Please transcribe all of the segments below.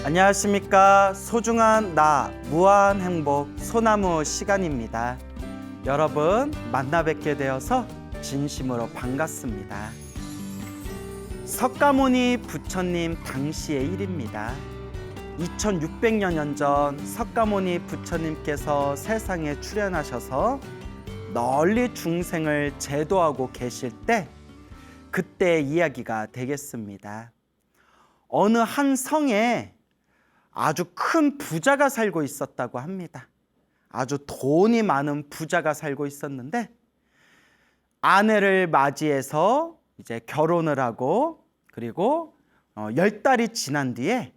안녕하십니까. 소중한 나 무한 행복 소나무 시간입니다. 여러분 만나 뵙게 되어서 진심으로 반갑습니다. 석가모니 부처님 당시의 일입니다. 2600여 전 석가모니 부처님께서 세상에 출현하셔서 널리 중생을 제도하고 계실 때 그때의 이야기가 되겠습니다. 어느 한 성에 아주 큰 부자가 살고 있었다고 합니다. 아주 돈이 많은 부자가 살고 있었는데 아내를 맞이해서 이제 결혼을 하고 그리고 10달이 지난 뒤에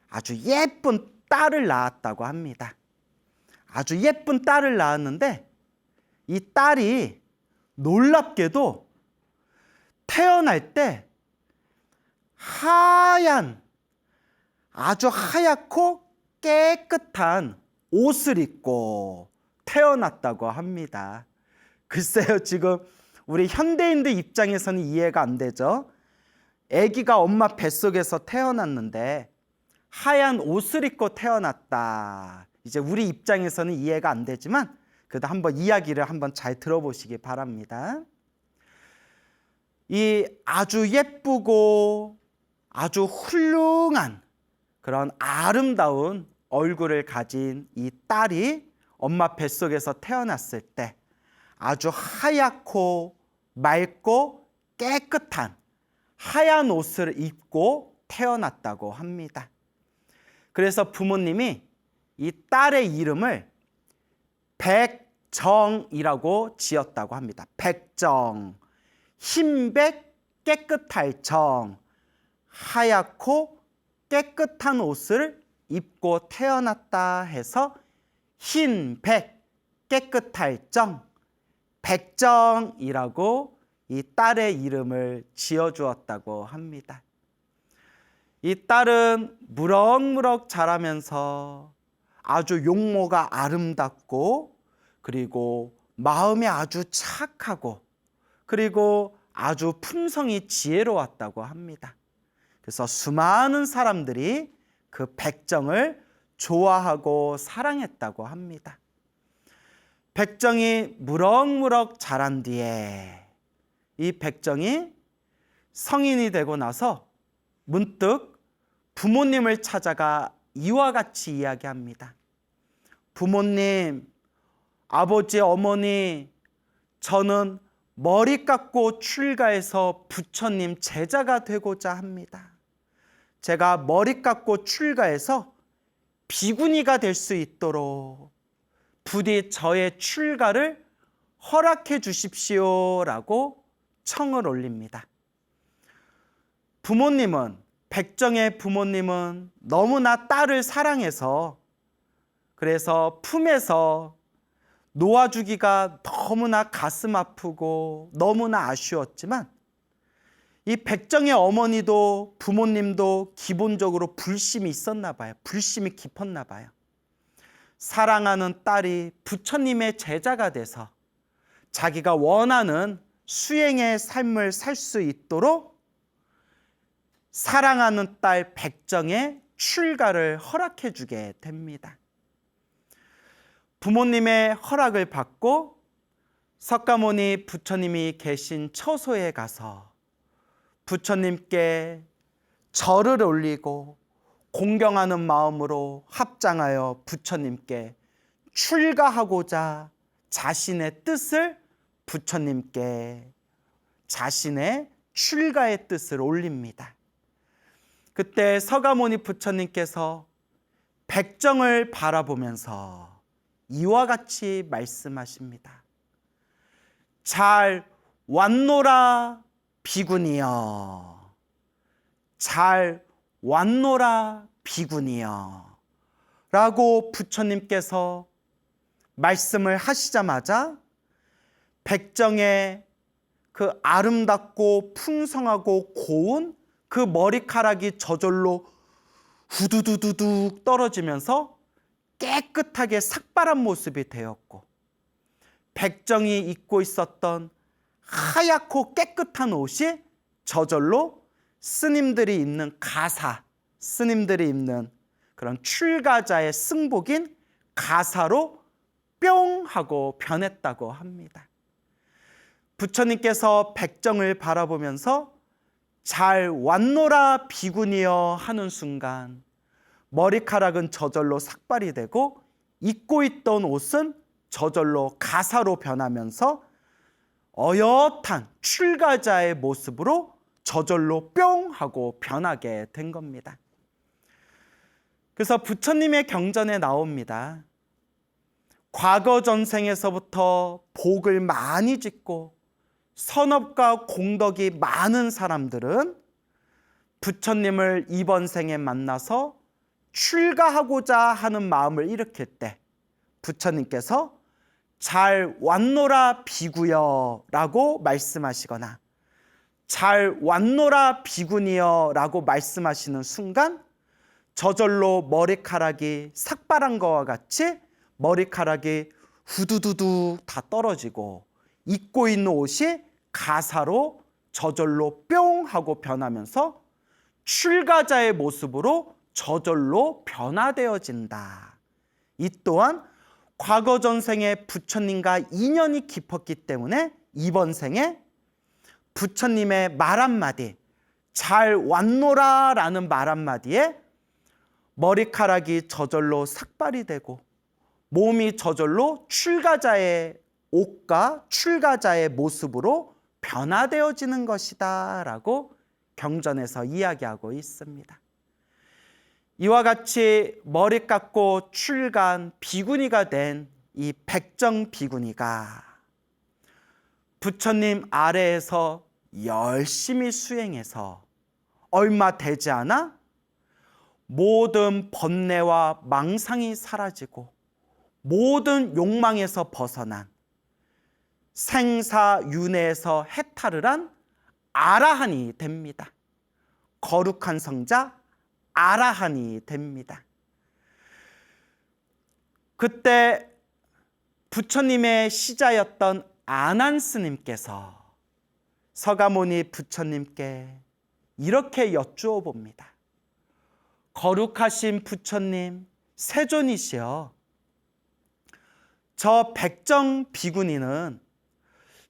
아주 예쁜 딸을 낳았다고 합니다. 아주 예쁜 딸을 낳았는데 이 딸이 놀랍게도 태어날 때 아주 하얗고 깨끗한 옷을 입고 태어났다고 합니다. 글쎄요, 지금 우리 현대인들 입장에서는 이해가 안 되죠. 아기가 엄마 뱃속에서 태어났는데 하얀 옷을 입고 태어났다. 이제 우리 입장에서는 이해가 안 되지만 그래도 한번 이야기를 한번 잘 들어보시기 바랍니다. 이 아주 예쁘고 아주 훌륭한 그런 아름다운 얼굴을 가진 이 딸이 엄마 뱃속에서 태어났을 때 아주 하얗고 맑고 깨끗한 하얀 옷을 입고 태어났다고 합니다. 그래서 부모님이 이 딸의 이름을 백정이라고 지었다고 합니다. 백정, 흰백 깨끗할 정, 하얗고 깨끗한 옷을 입고 태어났다 해서 흰백 깨끗할 정, 백정이라고 이 딸의 이름을 지어주었다고 합니다. 이 딸은 무럭무럭 자라면서 아주 용모가 아름답고 그리고 마음이 아주 착하고 그리고 아주 품성이 지혜로웠다고 합니다. 그래서 수많은 사람들이 그 백정을 좋아하고 사랑했다고 합니다. 백정이 무럭무럭 자란 뒤에 이 백정이 성인이 되고 나서 문득 부모님을 찾아가 이와 같이 이야기합니다. 부모님, 아버지, 어머니, 저는 머리 깎고 출가해서 부처님 제자가 되고자 합니다. 제가 머리 깎고 출가해서 비구니가 될 수 있도록 부디 저의 출가를 허락해 주십시오라고 청을 올립니다. 백정의 부모님은 너무나 딸을 사랑해서 그래서 품에서 놓아주기가 너무나 가슴 아프고 너무나 아쉬웠지만 이 백정의 어머니도 부모님도 기본적으로 불심이 있었나 봐요. 불심이 깊었나 봐요. 사랑하는 딸이 부처님의 제자가 돼서 자기가 원하는 수행의 삶을 살 수 있도록 사랑하는 딸 백정의 출가를 허락해 주게 됩니다. 부모님의 허락을 받고 석가모니 부처님이 계신 처소에 가서 부처님께 절을 올리고 공경하는 마음으로 합장하여 부처님께 출가하고자 자신의 뜻을 부처님께 자신의 출가의 뜻을 올립니다. 그때 석가모니 부처님께서 백정을 바라보면서 이와 같이 말씀하십니다. 잘 왔노라 비구니여, 잘 왔노라 비구니여 라고 부처님께서 말씀을 하시자마자 백정의 그 아름답고 풍성하고 고운 그 머리카락이 저절로 후두두두둑 떨어지면서 깨끗하게 삭발한 모습이 되었고 백정이 입고 있었던 하얗고 깨끗한 옷이 저절로 스님들이 입는 가사, 스님들이 입는 그런 출가자의 승복인 가사로 뿅 하고 변했다고 합니다. 부처님께서 백정을 바라보면서 잘 왔노라 비구니여 하는 순간 머리카락은 저절로 삭발이 되고 입고 있던 옷은 저절로 가사로 변하면서 어엿한 출가자의 모습으로 저절로 뿅 하고 변하게 된 겁니다. 그래서 부처님의 경전에 나옵니다. 과거 전생에서부터 복을 많이 짓고 선업과 공덕이 많은 사람들은 부처님을 이번 생에 만나서 출가하고자 하는 마음을 일으킬 때 부처님께서 잘 왔노라 비구여 라고 말씀하시거나 잘 왔노라 비구니여 라고 말씀하시는 순간 저절로 머리카락이 삭발한 것과 같이 머리카락이 후두두두 다 떨어지고 입고 있는 옷이 가사로 저절로 뿅 하고 변하면서 출가자의 모습으로 저절로 변화되어진다. 이 또한 과거 전생에 부처님과 인연이 깊었기 때문에 이번 생에 부처님의 말 한마디, 잘 왔노라 라는 말 한마디에 머리카락이 저절로 삭발이 되고 몸이 저절로 출가자의 옷과 출가자의 모습으로 변화되어지는 것이다 라고 경전에서 이야기하고 있습니다. 이와 같이 머리 깎고 출가한 비구니가 된 이 백정 비구니가 부처님 아래에서 열심히 수행해서 얼마 되지 않아 모든 번뇌와 망상이 사라지고 모든 욕망에서 벗어난 생사윤회에서 해탈을 한 아라한이 됩니다. 거룩한 성자 아라한이 됩니다. 그때 부처님의 시자였던 아난 스님께서 서가모니 부처님께 이렇게 여쭈어 봅니다. 거룩하신 부처님, 세존이시여, 저 백정 비구니는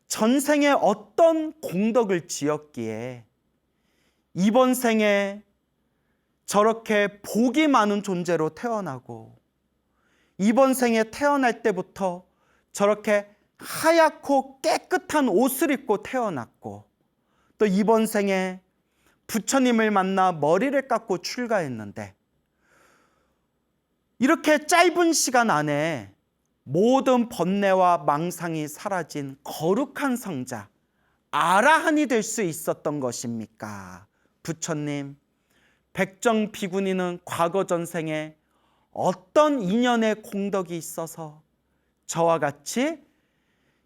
전생에 어떤 공덕을 지었기에 이번 생에 저렇게 복이 많은 존재로 태어나고 이번 생에 태어날 때부터 저렇게 하얗고 깨끗한 옷을 입고 태어났고 또 이번 생에 부처님을 만나 머리를 깎고 출가했는데 이렇게 짧은 시간 안에 모든 번뇌와 망상이 사라진 거룩한 성자 아라한이 될 수 있었던 것입니까? 부처님, 백정 비구니는 과거 전생에 어떤 인연의 공덕이 있어서 저와 같이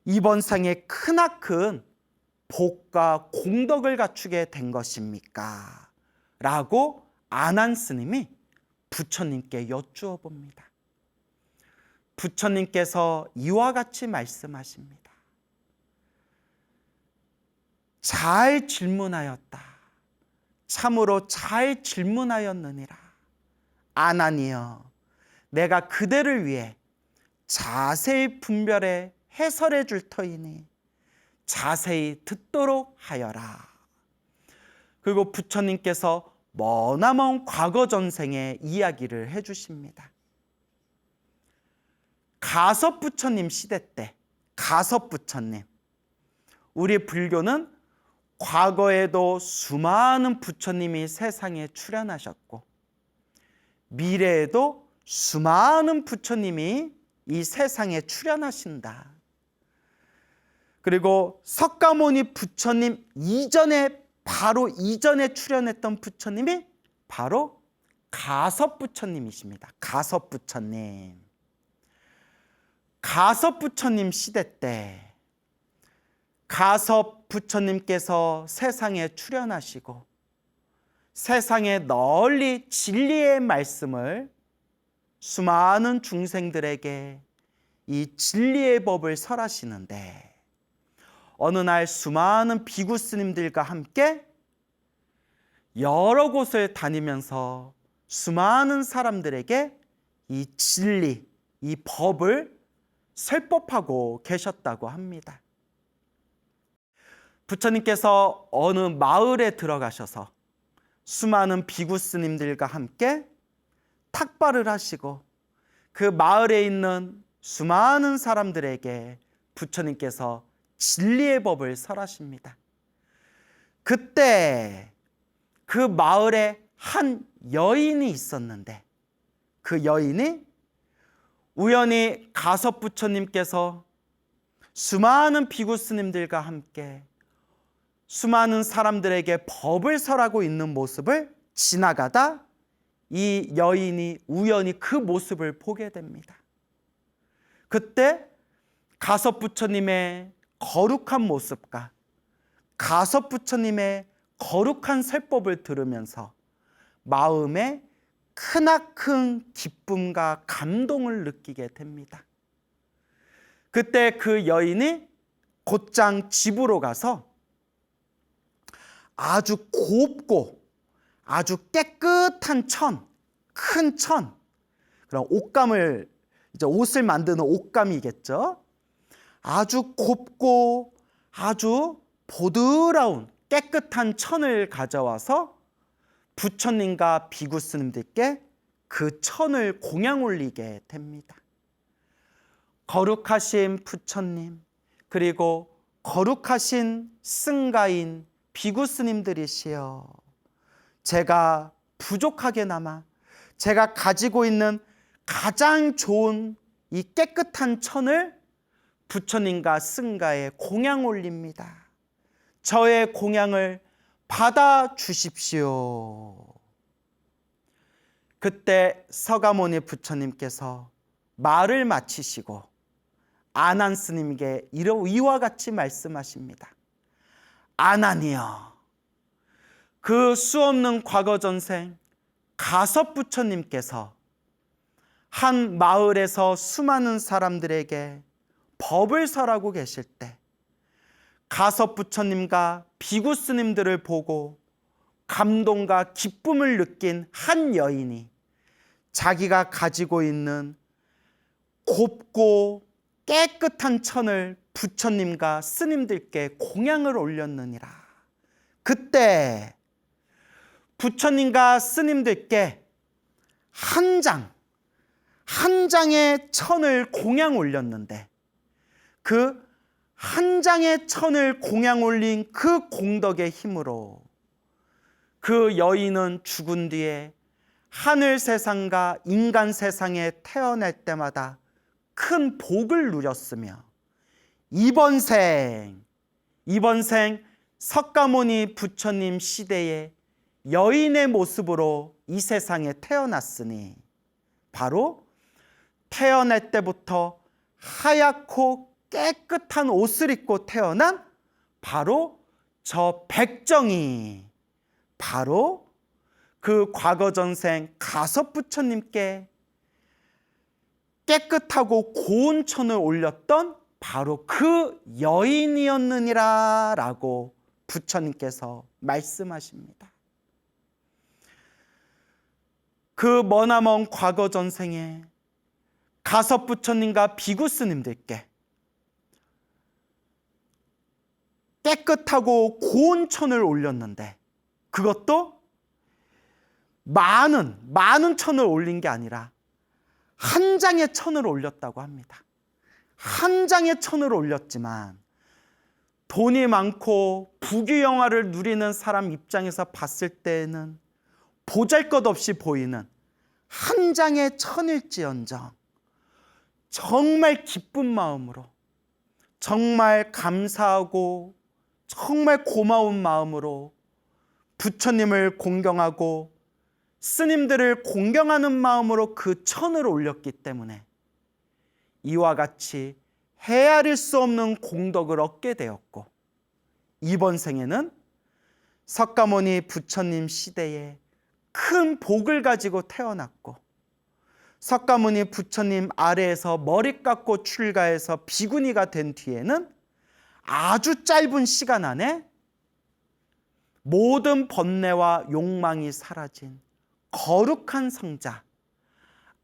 이번 생에 크나큰 복과 공덕을 갖추게 된 것입니까? 라고 아난 스님이 부처님께 여쭈어 봅니다. 부처님께서 이와 같이 말씀하십니다. 잘 질문하였다. 참으로 잘 질문하였느니라. 아난이여, 내가 그대를 위해 자세히 분별해 해설해 줄 터이니 자세히 듣도록 하여라. 그리고 부처님께서 머나먼 과거 전생의 이야기를 해주십니다. 가섭 부처님 시대 때, 가섭 부처님, 우리 불교는 과거에도 수많은 부처님이 세상에 출현하셨고 미래에도 수많은 부처님이 이 세상에 출현하신다. 그리고 석가모니 부처님 이전에 바로 이전에 출현했던 부처님이 바로 가섭 부처님이십니다. 가섭 부처님. 가섭 부처님 시대 때 가섭 부처님께서 세상에 출현하시고 세상에 널리 진리의 말씀을 수많은 중생들에게 이 진리의 법을 설하시는데 어느 날 수많은 비구 스님들과 함께 여러 곳을 다니면서 수많은 사람들에게 이 진리, 이 법을 설법하고 계셨다고 합니다. 부처님께서 어느 마을에 들어가셔서 수많은 비구스님들과 함께 탁발을 하시고 그 마을에 있는 수많은 사람들에게 부처님께서 진리의 법을 설하십니다. 그때 그 마을에 한 여인이 있었는데 그 여인이 우연히 가섭 부처님께서 수많은 비구스님들과 함께 수많은 사람들에게 법을 설하고 있는 모습을 지나가다 이 여인이 우연히 그 모습을 보게 됩니다. 그때 가섭 부처님의 거룩한 모습과 가섭 부처님의 거룩한 설법을 들으면서 마음에 크나큰 기쁨과 감동을 느끼게 됩니다. 그때 그 여인이 곧장 집으로 가서 아주 곱고 아주 깨끗한 큰 천, 그럼 옷감을, 이제 옷을 만드는 옷감이겠죠. 아주 곱고 아주 보드라운 깨끗한 천을 가져와서 부처님과 비구스님들께 그 천을 공양 올리게 됩니다. 거룩하신 부처님, 그리고 거룩하신 승가인 비구스님들이시여, 제가 부족하게나마 제가 가지고 있는 가장 좋은 이 깨끗한 천을 부처님과 승가에 공양 올립니다. 저의 공양을 받아 주십시오. 그때 서가모니 부처님께서 말을 마치시고 아난 스님에게 이와 같이 말씀하십니다. 아난이여, 그 수없는 과거 전생 가섭 부처님께서 한 마을에서 수많은 사람들에게 법을 설하고 계실 때 가섭 부처님과 비구스님들을 보고 감동과 기쁨을 느낀 한 여인이 자기가 가지고 있는 곱고 깨끗한 천을 부처님과 스님들께 공양을 올렸느니라. 그때 부처님과 스님들께 한 장의 천을 공양 올렸는데 그 한 장의 천을 공양 올린 그 공덕의 힘으로 그 여인은 죽은 뒤에 하늘 세상과 인간 세상에 태어날 때마다 큰 복을 누렸으며 이번 생 석가모니 부처님 시대에 여인의 모습으로 이 세상에 태어났으니 바로 태어날 때부터 하얗고 깨끗한 옷을 입고 태어난 바로 저 백정이 바로 그 과거 전생 가섭 부처님께 깨끗하고 고운 천을 올렸던 바로 그 여인이었느니라 라고 부처님께서 말씀하십니다. 그 머나먼 과거 전생에 가섭 부처님과 비구스님들께 깨끗하고 고운 천을 올렸는데 그것도 많은 천을 올린 게 아니라 한 장의 천을 올렸다고 합니다. 한 장의 천을 올렸지만 돈이 많고 부귀영화를 누리는 사람 입장에서 봤을 때에는 보잘것없이 보이는 한 장의 천일지언정 정말 기쁜 마음으로, 정말 감사하고 정말 고마운 마음으로 부처님을 공경하고 스님들을 공경하는 마음으로 그 천을 올렸기 때문에 이와 같이 헤아릴 수 없는 공덕을 얻게 되었고, 이번 생에는 석가모니 부처님 시대에 큰 복을 가지고 태어났고, 석가모니 부처님 아래에서 머리 깎고 출가해서 비구니가 된 뒤에는 아주 짧은 시간 안에 모든 번뇌와 욕망이 사라진 거룩한 성자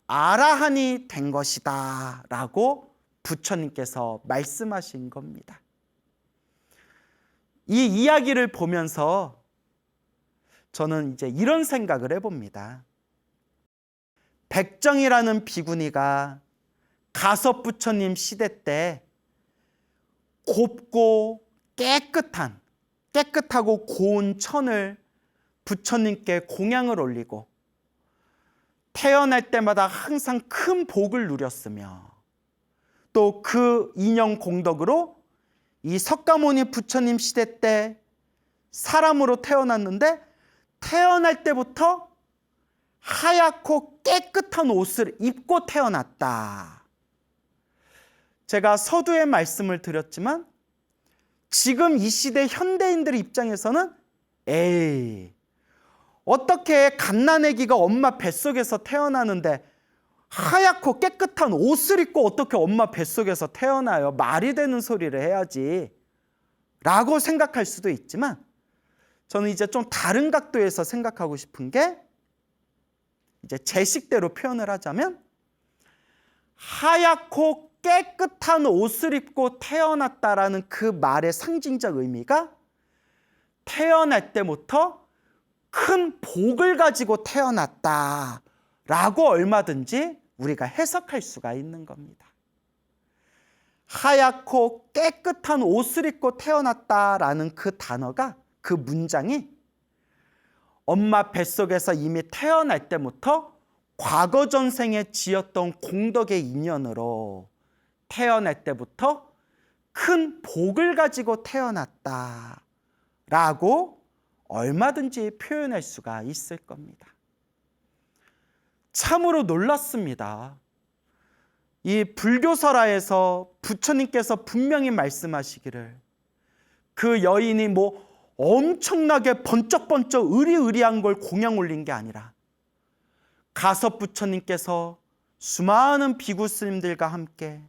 아라한이 된 것이다 라고 부처님께서 말씀하신 겁니다. 이 이야기를 보면서 저는 이제 이런 생각을 해봅니다. 백정이라는 비구니가 가섭 부처님 시대 때 곱고 깨끗하고 고운 천을 부처님께 공양을 올리고 태어날 때마다 항상 큰 복을 누렸으며 또 그 인연 공덕으로 이 석가모니 부처님 시대 때 사람으로 태어났는데 태어날 때부터 하얗고 깨끗한 옷을 입고 태어났다. 제가 서두에 말씀을 드렸지만 지금 이 시대 현대인들의 입장에서는 에이, 어떻게 갓난아기가 엄마 뱃속에서 태어나는데 하얗고 깨끗한 옷을 입고 어떻게 엄마 뱃속에서 태어나요? 말이 되는 소리를 해야지 라고 생각할 수도 있지만 저는 이제 좀 다른 각도에서 생각하고 싶은 게 이제 제 식대로 표현을 하자면 하얗고 깨끗한 옷을 입고 태어났다라는 그 말의 상징적 의미가 태어날 때부터 큰 복을 가지고 태어났다라고 얼마든지 우리가 해석할 수가 있는 겁니다. 하얗고 깨끗한 옷을 입고 태어났다라는 그 단어가, 그 문장이 엄마 뱃속에서 이미 태어날 때부터 과거 전생에 지었던 공덕의 인연으로 태어날 때부터 큰 복을 가지고 태어났다라고 얼마든지 표현할 수가 있을 겁니다. 참으로 놀랐습니다. 이 불교설화에서 부처님께서 분명히 말씀하시기를 그 여인이 뭐 엄청나게 번쩍번쩍 의리의리한 걸 공양 올린 게 아니라 가섭 부처님께서 수많은 비구 스님들과 함께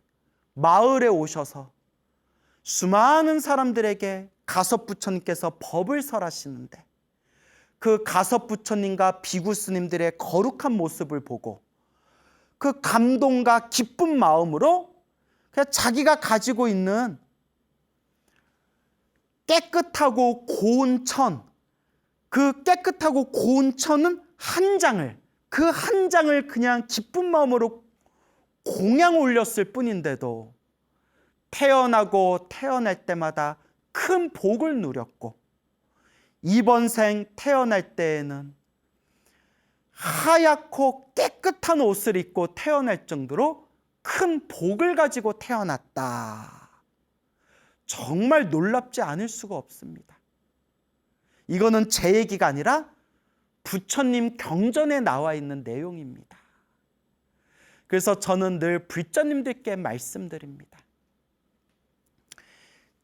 마을에 오셔서 수많은 사람들에게 가섭 부처님께서 법을 설하시는데 그 가섭 부처님과 비구 스님들의 거룩한 모습을 보고 그 감동과 기쁜 마음으로 그냥 자기가 가지고 있는 깨끗하고 고운 천, 그 깨끗하고 고운 천은 그 한 장을 그냥 기쁜 마음으로 공양 올렸을 뿐인데도 태어나고 태어날 때마다 큰 복을 누렸고 이번 생 태어날 때에는 하얗고 깨끗한 옷을 입고 태어날 정도로 큰 복을 가지고 태어났다. 정말 놀랍지 않을 수가 없습니다. 이거는 제 얘기가 아니라 부처님 경전에 나와 있는 내용입니다. 그래서 저는 늘 불자님들께 말씀드립니다.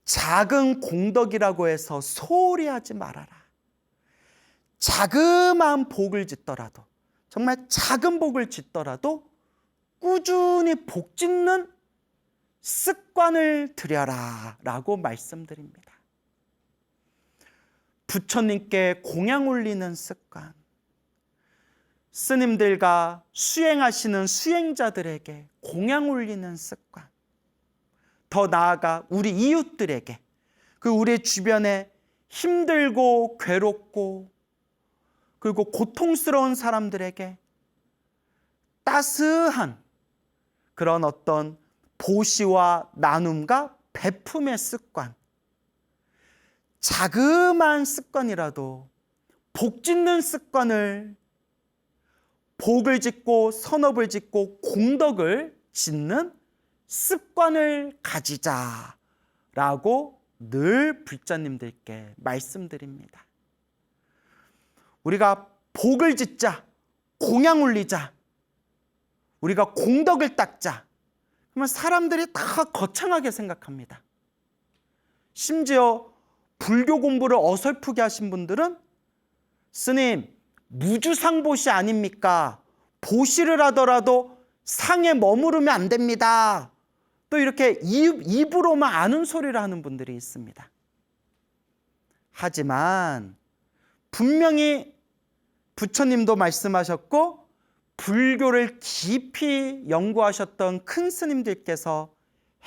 작은 공덕이라고 해서 소홀히 하지 말아라. 자그마한 복을 짓더라도, 정말 작은 복을 짓더라도 꾸준히 복 짓는 습관을 들여라 라고 말씀드립니다. 부처님께 공양 올리는 습관, 스님들과 수행하시는 수행자들에게 공양 올리는 습관, 더 나아가 우리 이웃들에게, 그 우리 주변에 힘들고 괴롭고 그리고 고통스러운 사람들에게 따스한 그런 어떤 보시와 나눔과 베품의 습관, 자그마한 습관이라도 복 짓는 습관을, 복을 짓고 선업을 짓고 공덕을 짓는 습관을 가지자라고 늘 불자님들께 말씀드립니다. 우리가 복을 짓자, 공양 올리자, 우리가 공덕을 닦자, 그러면 사람들이 다 거창하게 생각합니다. 심지어 불교 공부를 어설프게 하신 분들은 스님, 무주상보시 아닙니까? 보시를 하더라도 상에 머무르면 안 됩니다. 또 이렇게 입으로만 아는 소리를 하는 분들이 있습니다. 하지만 분명히 부처님도 말씀하셨고 불교를 깊이 연구하셨던 큰 스님들께서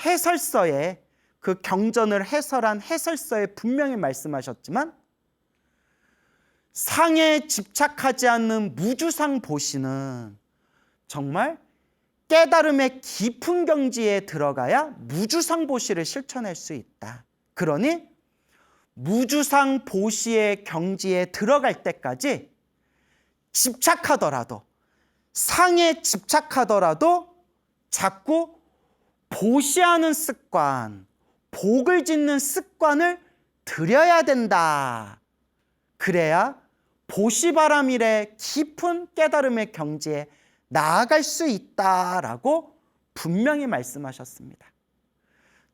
해설서에 그 경전을 해설한 해설서에 분명히 말씀하셨지만 상에 집착하지 않는 무주상 보시는 정말 깨달음의 깊은 경지에 들어가야 무주상 보시를 실천할 수 있다. 그러니 무주상 보시의 경지에 들어갈 때까지 집착하더라도 상에 집착하더라도 자꾸 보시하는 습관, 복을 짓는 습관을 들여야 된다. 그래야 보시바라밀의 깊은 깨달음의 경지에 나아갈 수 있다라고 분명히 말씀하셨습니다.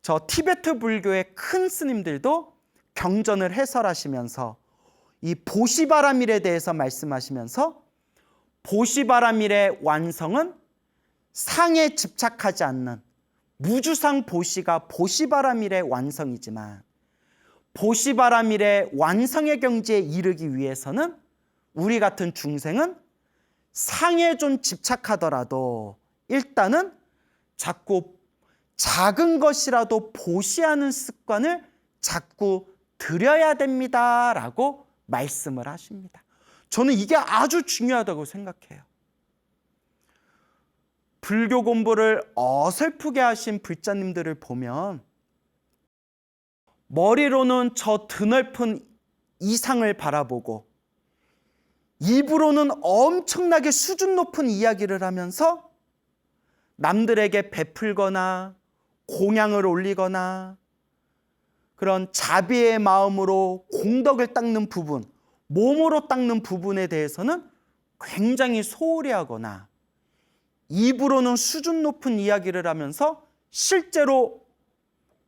저 티베트 불교의 큰 스님들도 경전을 해설하시면서 이 보시바라밀에 대해서 말씀하시면서 보시바라밀의 완성은 상에 집착하지 않는 무주상 보시가 보시바라밀의 완성이지만 보시바라밀의 완성의 경지에 이르기 위해서는 우리 같은 중생은 상에 좀 집착하더라도 일단은 자꾸 작은 것이라도 보시하는 습관을 자꾸 들여야 됩니다라고 말씀을 하십니다. 저는 이게 아주 중요하다고 생각해요. 불교 공부를 어설프게 하신 불자님들을 보면 머리로는 저 드넓은 이상을 바라보고 입으로는 엄청나게 수준 높은 이야기를 하면서 남들에게 베풀거나 공양을 올리거나 그런 자비의 마음으로 공덕을 닦는 부분, 몸으로 닦는 부분에 대해서는 굉장히 소홀히 하거나 입으로는 수준 높은 이야기를 하면서 실제로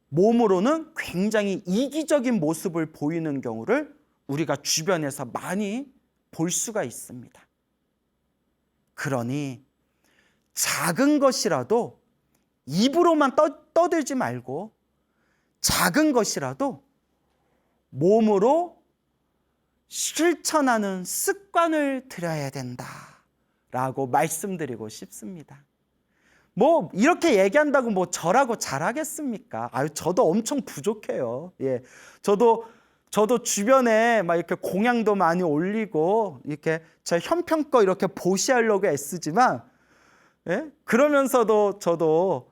몸으로는 굉장히 이기적인 모습을 보이는 경우를 우리가 주변에서 많이 볼 수가 있습니다. 그러니 작은 것이라도 입으로만 떠들지 말고 작은 것이라도 몸으로 실천하는 습관을 들여야 된다라고 말씀드리고 싶습니다. 뭐 이렇게 얘기한다고 뭐 저라고 잘하겠습니까? 저도 엄청 부족해요. 예, 저도 주변에 막 이렇게 공양도 많이 올리고 이렇게 제 형편껏 이렇게 보시하려고 애쓰지만, 예? 그러면서도 저도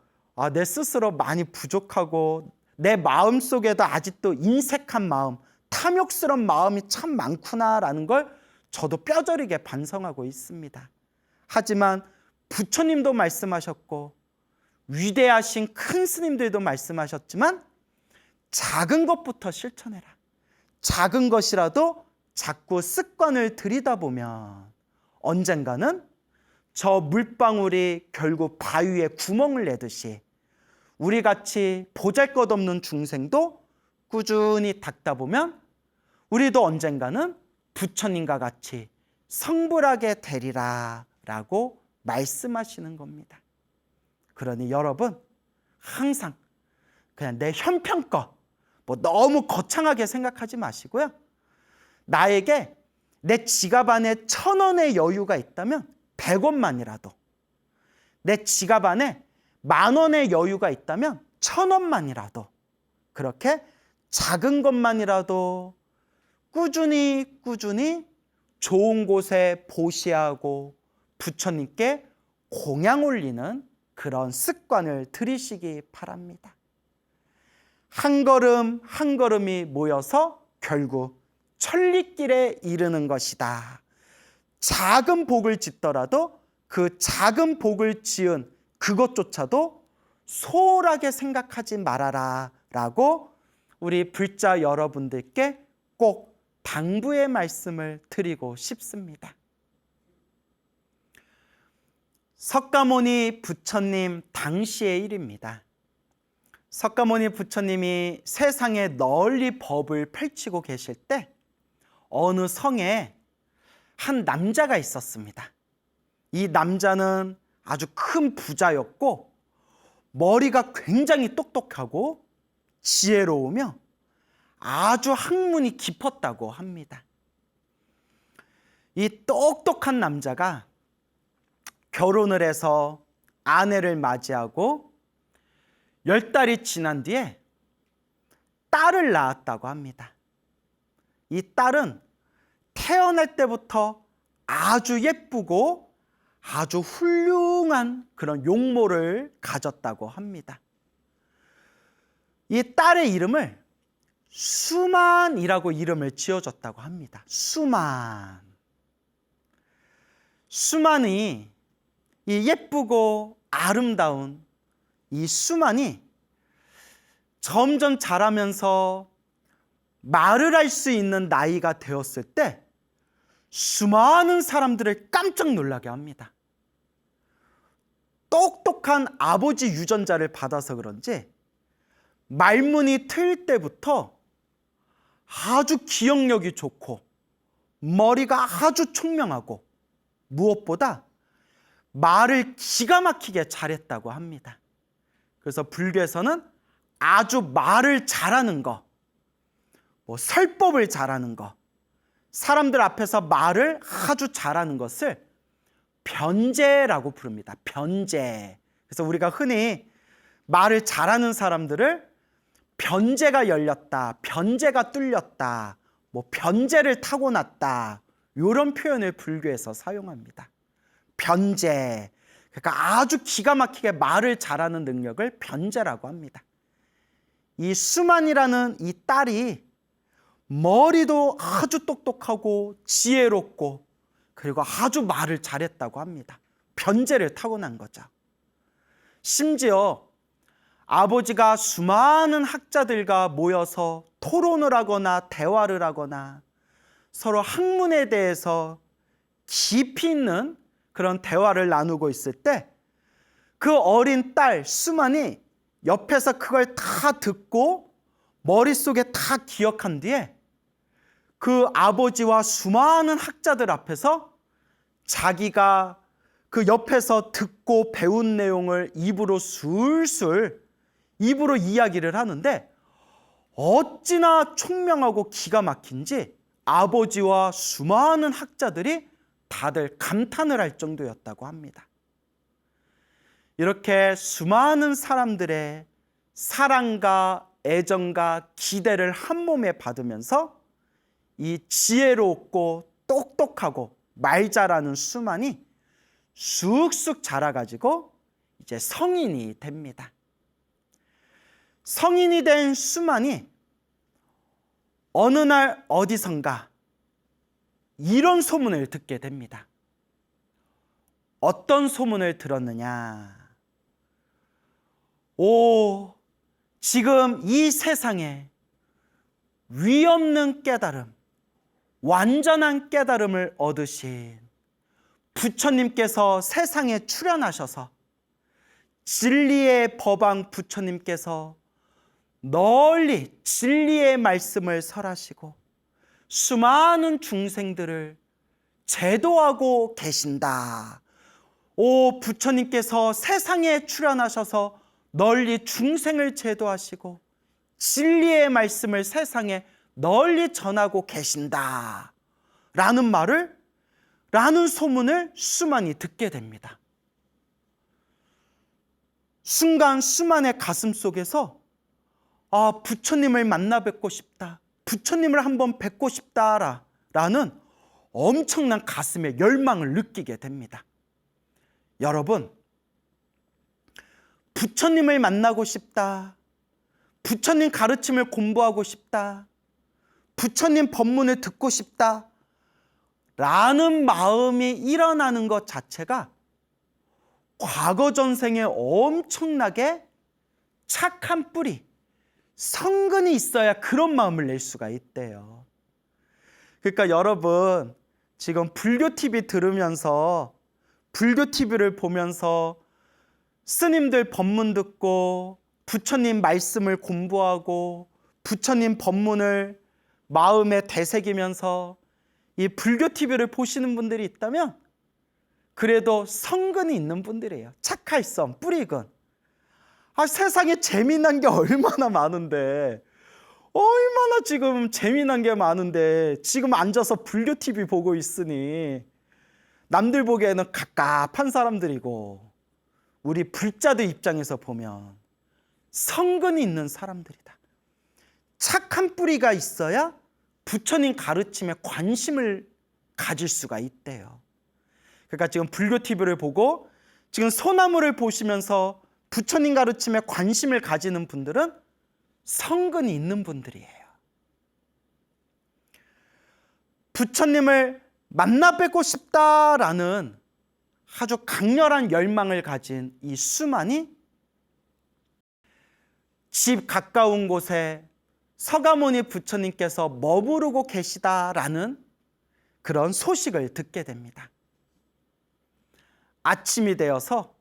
내 스스로 많이 부족하고 내 마음 속에도 아직도 인색한 마음, 탐욕스러운 마음이 참 많구나라는 걸 저도 뼈저리게 반성하고 있습니다. 하지만 부처님도 말씀하셨고 위대하신 큰 스님들도 말씀하셨지만 작은 것부터 실천해라. 작은 것이라도 자꾸 습관을 들이다 보면 언젠가는 저 물방울이 결국 바위에 구멍을 내듯이 우리같이 보잘것없는 중생도 꾸준히 닦다 보면 우리도 언젠가는 부처님과 같이 성불하게 되리라 라고 말씀하시는 겁니다. 그러니 여러분 항상 그냥 내 형편껏 뭐 너무 거창하게 생각하지 마시고요. 나에게 내 지갑 안에 1,000원의 여유가 있다면 100원만이라도, 내 지갑 안에 10,000원의 여유가 있다면 1,000원만이라도 그렇게 작은 것만이라도 꾸준히 좋은 곳에 보시하고 부처님께 공양 올리는 그런 습관을 들이시기 바랍니다. 한 걸음 한 걸음이 모여서 결국 천리길에 이르는 것이다. 작은 복을 짓더라도 그 작은 복을 지은 그것조차도 소홀하게 생각하지 말아라 라고 우리 불자 여러분들께 꼭 당부의 말씀을 드리고 싶습니다. 석가모니 부처님 당시의 일입니다. 석가모니 부처님이 세상에 널리 법을 펼치고 계실 때 어느 성에 한 남자가 있었습니다. 이 남자는 아주 큰 부자였고 머리가 굉장히 똑똑하고 지혜로우며 아주 학문이 깊었다고 합니다. 이 똑똑한 남자가 결혼을 해서 아내를 맞이하고 10달이 지난 뒤에 딸을 낳았다고 합니다. 이 딸은 태어날 때부터 아주 예쁘고 아주 훌륭한 그런 용모를 가졌다고 합니다. 이 딸의 이름을 수만이라고 이름을 지어줬다고 합니다. 수만. 수만이 이 예쁘고 아름다운 이 수만이 점점 자라면서 말을 할 수 있는 나이가 되었을 때 수많은 사람들을 깜짝 놀라게 합니다. 똑똑한 아버지 유전자를 받아서 그런지 말문이 트일 때부터 아주 기억력이 좋고 머리가 아주 총명하고 무엇보다 말을 기가 막히게 잘했다고 합니다. 그래서 불교에서는 아주 말을 잘하는 거, 설법을 잘하는 거, 사람들 앞에서 말을 아주 잘하는 것을 변제라고 부릅니다. 변제. 그래서 우리가 흔히 말을 잘하는 사람들을 변제가 열렸다, 변제가 뚫렸다, 변제를 타고났다, 이런 표현을 불교에서 사용합니다. 변제. 그러니까 아주 기가 막히게 말을 잘하는 능력을 변제라고 합니다. 이 수만이라는 이 딸이 머리도 아주 똑똑하고 지혜롭고 그리고 아주 말을 잘했다고 합니다. 변제를 타고난 거죠. 심지어 아버지가 수많은 학자들과 모여서 토론을 하거나 대화를 하거나 서로 학문에 대해서 깊이 있는 그런 대화를 나누고 있을 때 그 어린 딸 수만이 옆에서 그걸 다 듣고 머릿속에 다 기억한 뒤에 그 아버지와 수많은 학자들 앞에서 자기가 그 옆에서 듣고 배운 내용을 입으로 술술 입으로 이야기를 하는데 어찌나 총명하고 기가 막힌지 아버지와 수많은 학자들이 다들 감탄을 할 정도였다고 합니다. 이렇게 수많은 사람들의 사랑과 애정과 기대를 한 몸에 받으면서 이 지혜롭고 똑똑하고 말 잘하는 수만이 쑥쑥 자라가지고 이제 성인이 됩니다. 성인이 된 수만이 어느 날 어디선가 이런 소문을 듣게 됩니다. 어떤 소문을 들었느냐? 지금 이 세상에 위없는 깨달음, 완전한 깨달음을 얻으신 부처님께서 세상에 출현하셔서 진리의 법왕 부처님께서 널리 진리의 말씀을 설하시고 수많은 중생들을 제도하고 계신다. 부처님께서 세상에 출현하셔서 널리 중생을 제도하시고 진리의 말씀을 세상에 널리 전하고 계신다. 라는 소문을 수만이 듣게 됩니다. 순간 수만의 가슴 속에서 부처님을 만나 뵙고 싶다. 부처님을 한번 뵙고 싶다라는 엄청난 가슴의 열망을 느끼게 됩니다. 여러분, 부처님을 만나고 싶다. 부처님 가르침을 공부하고 싶다. 부처님 법문을 듣고 싶다. 라는 마음이 일어나는 것 자체가 과거 전생에 엄청나게 착한 뿌리, 성근이 있어야 그런 마음을 낼 수가 있대요. 그러니까 여러분, 지금 불교 TV 들으면서 불교 TV를 보면서 스님들 법문 듣고 부처님 말씀을 공부하고 부처님 법문을 마음에 되새기면서 이 불교 TV를 보시는 분들이 있다면 그래도 성근이 있는 분들이에요. 착할성, 뿌리근. 세상에 재미난 게 얼마나 많은데 얼마나 지금 재미난 게 많은데 지금 앉아서 불교 TV 보고 있으니 남들 보기에는 갑갑한 사람들이고 우리 불자들 입장에서 보면 성근이 있는 사람들이다. 착한 뿌리가 있어야 부처님 가르침에 관심을 가질 수가 있대요. 그러니까 지금 불교 TV를 보고 지금 소나무를 보시면서 부처님 가르침에 관심을 가지는 분들은 성근이 있는 분들이에요. 부처님을 만나 뵙고 싶다라는 아주 강렬한 열망을 가진 이 수만이 집 가까운 곳에 서가모니 부처님께서 머무르고 계시다라는 그런 소식을 듣게 됩니다. 아침이 되어서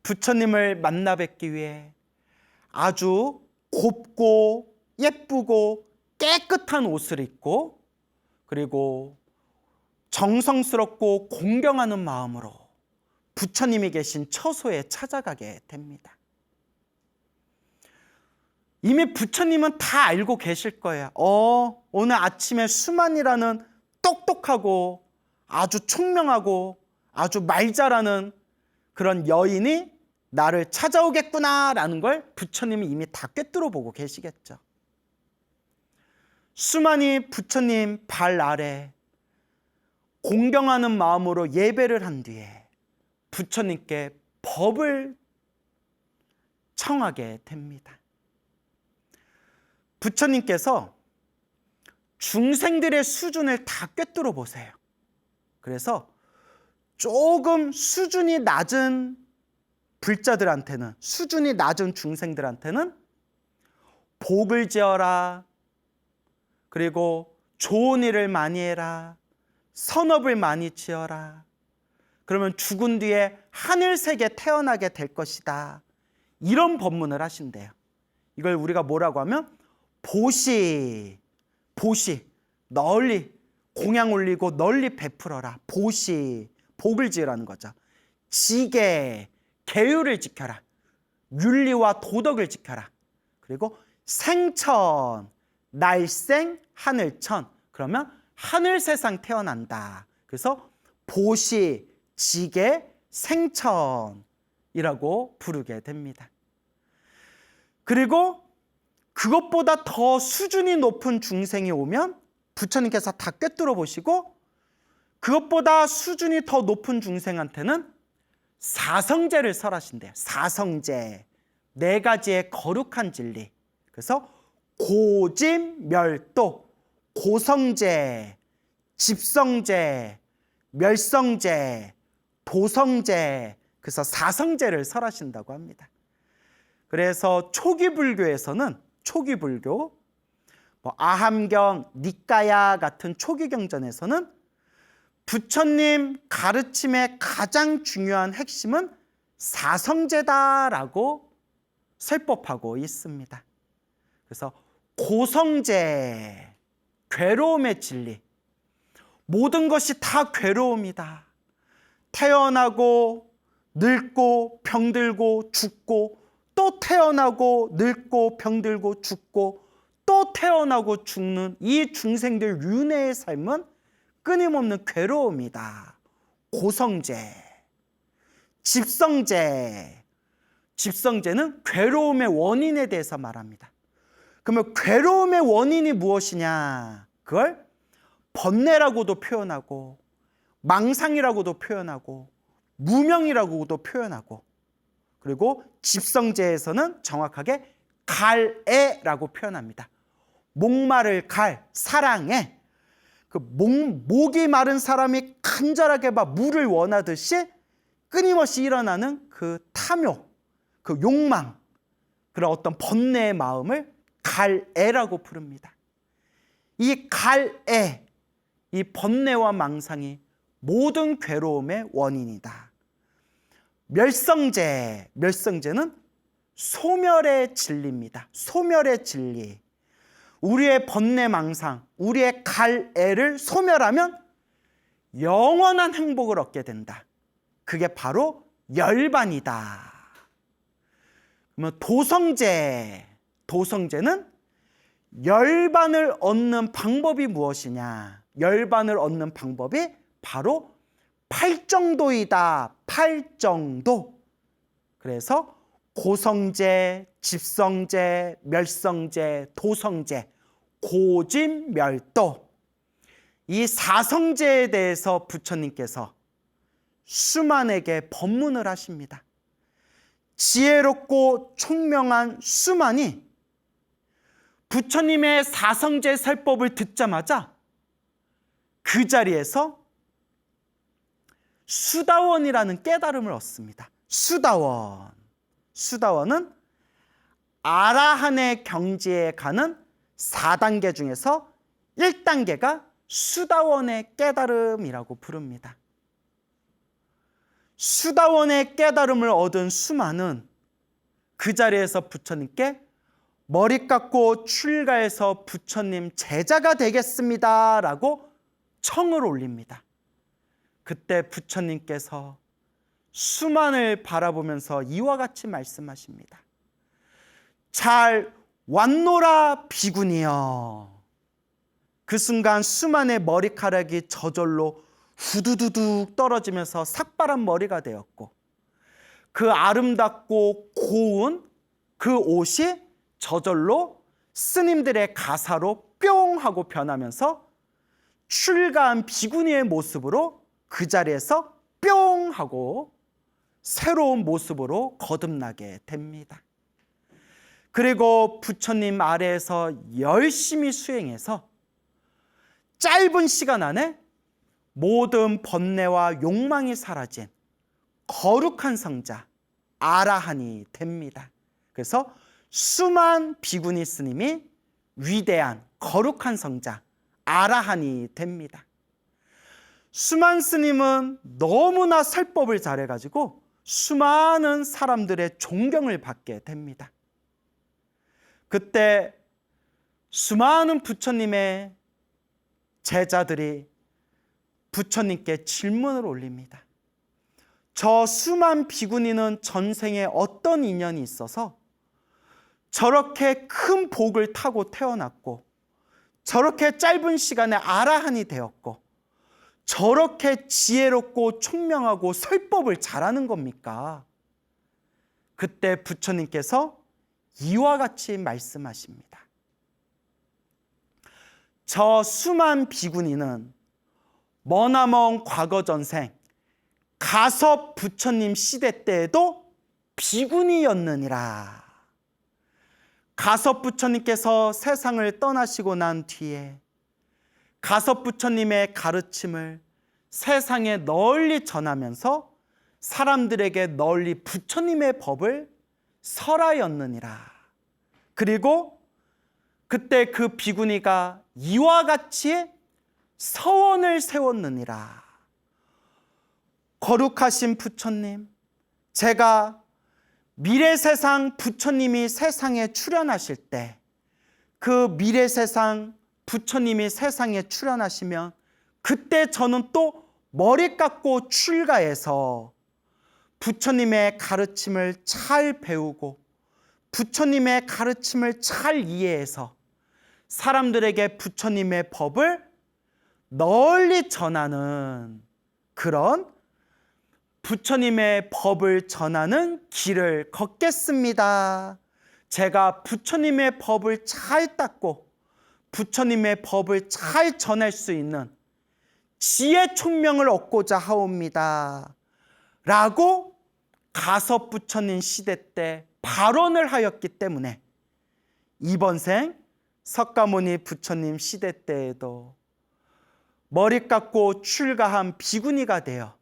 부처님을 만나 뵙기 위해 아주 곱고 예쁘고 깨끗한 옷을 입고 그리고 정성스럽고 공경하는 마음으로 부처님이 계신 처소에 찾아가게 됩니다. 이미 부처님은 다 알고 계실 거예요. 오늘 아침에 수만이라는 똑똑하고 아주 총명하고 아주 말 잘하는 그런 여인이 나를 찾아오겠구나라는 걸 부처님이 이미 다 꿰뚫어 보고 계시겠죠. 수만이 부처님 발 아래 공경하는 마음으로 예배를 한 뒤에 부처님께 법을 청하게 됩니다. 부처님께서 중생들의 수준을 다 꿰뚫어 보세요. 그래서 조금 수준이 낮은 불자들한테는, 수준이 낮은 중생들한테는 복을 지어라, 그리고 좋은 일을 많이 해라, 선업을 많이 지어라, 그러면 죽은 뒤에 하늘색에 태어나게 될 것이다, 이런 법문을 하신대요. 이걸 우리가 뭐라고 하면 보시, 널리 공양 올리고 널리 베풀어라. 보시, 복을 지으라는 거죠. 지계, 계율을 지켜라. 윤리와 도덕을 지켜라. 그리고 생천, 날생, 하늘천. 그러면 하늘 세상 태어난다. 그래서 보시, 지계, 생천이라고 부르게 됩니다. 그리고 그것보다 더 수준이 높은 중생이 오면 부처님께서 다 꿰뚫어 보시고 그것보다 수준이 더 높은 중생한테는 사성제를 설하신대요. 사성제, 4가지의 거룩한 진리. 그래서 고집멸도, 고성제, 집성제, 멸성제, 도성제, 그래서 사성제를 설하신다고 합니다. 그래서 초기 불교에서는 초기 불교, 아함경, 니까야 같은 초기 경전에서는 부처님 가르침의 가장 중요한 핵심은 사성제다라고 설법하고 있습니다. 그래서 고성제, 괴로움의 진리. 모든 것이 다 괴로움이다. 태어나고 늙고 병들고 죽고 또 태어나고 늙고 병들고 죽고 또 태어나고 죽는 이 중생들 윤회의 삶은 끊임없는 괴로움이다. 고성제, 집성제. 집성제는 괴로움의 원인에 대해서 말합니다. 그러면 괴로움의 원인이 무엇이냐? 그걸 번뇌라고도 표현하고 망상이라고도 표현하고 무명이라고도 표현하고, 그리고 집성제에서는 정확하게 갈애라고 표현합니다. 목마를 갈, 사랑해. 그 목이 마른 사람이 간절하게 막 물을 원하듯이 끊임없이 일어나는 그 탐욕, 그 욕망, 그런 어떤 번뇌의 마음을 갈애라고 부릅니다. 이 갈애, 이 번뇌와 망상이 모든 괴로움의 원인이다. 멸성제, 멸성제는 소멸의 진리입니다. 소멸의 진리. 우리의 번뇌 망상, 우리의 갈애를 소멸하면 영원한 행복을 얻게 된다. 그게 바로 열반이다. 그러면 도성제, 도성제는 열반을 얻는 방법이 무엇이냐? 열반을 얻는 방법이 바로 팔정도이다. 팔정도. 그래서 고성제, 집성제, 멸성제, 도성제, 고집멸도, 이 사성제에 대해서 부처님께서 수만에게 법문을 하십니다. 지혜롭고 총명한 수만이 부처님의 사성제 설법을 듣자마자 그 자리에서 수다원이라는 깨달음을 얻습니다. 수다원은 아라한의 경지에 가는 4단계 중에서 1단계가 수다원의 깨달음이라고 부릅니다. 수다원의 깨달음을 얻은 수만은 그 자리에서 부처님께 머리 깎고 출가해서 부처님 제자가 되겠습니다 라고 청을 올립니다. 그때 부처님께서 수만을 바라보면서 이와 같이 말씀하십니다. 잘 왔노라 비구니여. 그 순간 수만의 머리카락이 저절로 후두두둑 떨어지면서 삭발한 머리가 되었고, 그 아름답고 고운 그 옷이 저절로 스님들의 가사로 뿅 하고 변하면서 출가한 비구니의 모습으로 그 자리에서 뿅 하고 새로운 모습으로 거듭나게 됩니다. 그리고 부처님 아래에서 열심히 수행해서 짧은 시간 안에 모든 번뇌와 욕망이 사라진 거룩한 성자 아라한이 됩니다. 그래서 수만 비구니 스님이 위대한 거룩한 성자 아라한이 됩니다. 수만 스님은 너무나 설법을 잘해가지고 수많은 사람들의 존경을 받게 됩니다. 그때 수많은 부처님의 제자들이 부처님께 질문을 올립니다. 저 수만 비구니는 전생에 어떤 인연이 있어서 저렇게 큰 복을 타고 태어났고, 저렇게 짧은 시간에 아라한이 되었고, 저렇게 지혜롭고 총명하고 설법을 잘하는 겁니까? 그때 부처님께서 이와 같이 말씀하십니다. 저 수만 비구니는 머나먼 과거 전생 가섭 부처님 시대 때에도 비구니였느니라. 가섭 부처님께서 세상을 떠나시고 난 뒤에 가섭 부처님의 가르침을 세상에 널리 전하면서 사람들에게 널리 부처님의 법을 설하였느니라. 그리고 그때 그 비구니가 이와 같이 서원을 세웠느니라. 거룩하신 부처님, 제가 미래 세상 부처님이 세상에 출현하실 때, 그 미래 세상 부처님이 세상에 출현하시면 그때 저는 또 머리 깎고 출가해서 부처님의 가르침을 잘 배우고 부처님의 가르침을 잘 이해해서 사람들에게 부처님의 법을 널리 전하는 그런 부처님의 법을 전하는 길을 걷겠습니다. 제가 부처님의 법을 잘 닦고 부처님의 법을 잘 전할 수 있는 지혜 총명을 얻고자 하옵니다 라고 가섭 부처님 시대 때 발언을 하였기 때문에 이번 생 석가모니 부처님 시대 때에도 머리 깎고 출가한 비구니가 되어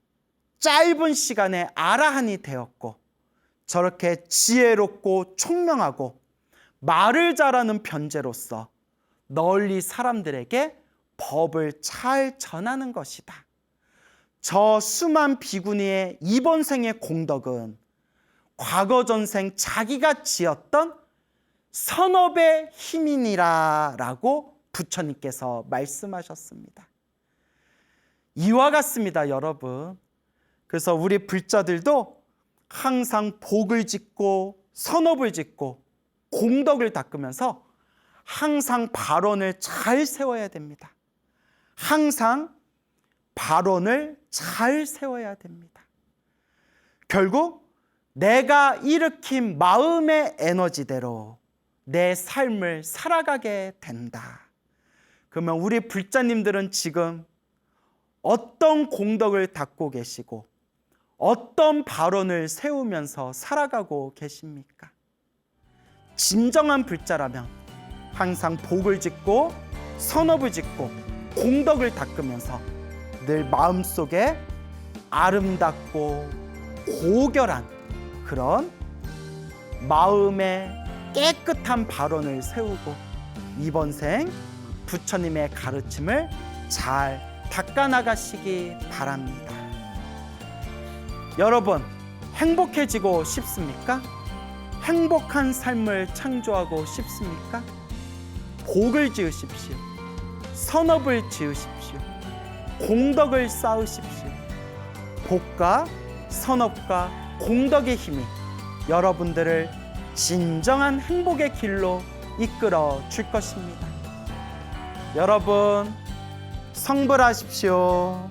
짧은 시간에 아라한이 되었고, 저렇게 지혜롭고 총명하고 말을 잘하는 변제로서 널리 사람들에게 법을 잘 전하는 것이다. 저 수만 비구니의 이번 생의 공덕은 과거 전생 자기가 지었던 선업의 힘이니라 라고 부처님께서 말씀하셨습니다. 이와 같습니다, 여러분. 그래서 우리 불자들도 항상 복을 짓고 선업을 짓고 공덕을 닦으면서 항상 발언을 잘 세워야 됩니다. 항상 발언을 잘 세워야 됩니다. 결국 내가 일으킨 마음의 에너지대로 내 삶을 살아가게 된다. 그러면 우리 불자님들은 지금 어떤 공덕을 닦고 계시고 어떤 발언을 세우면서 살아가고 계십니까? 진정한 불자라면 항상 복을 짓고 선업을 짓고 공덕을 닦으면서 늘 마음속에 아름답고 고결한 그런 마음의 깨끗한 발언을 세우고 이번 생 부처님의 가르침을 잘 닦아나가시기 바랍니다. 여러분, 행복해지고 싶습니까? 행복한 삶을 창조하고 싶습니까? 복을 지으십시오. 선업을 지으십시오. 공덕을 쌓으십시오. 복과 선업과 공덕의 힘이 여러분들을 진정한 행복의 길로 이끌어 줄 것입니다. 여러분, 성불하십시오.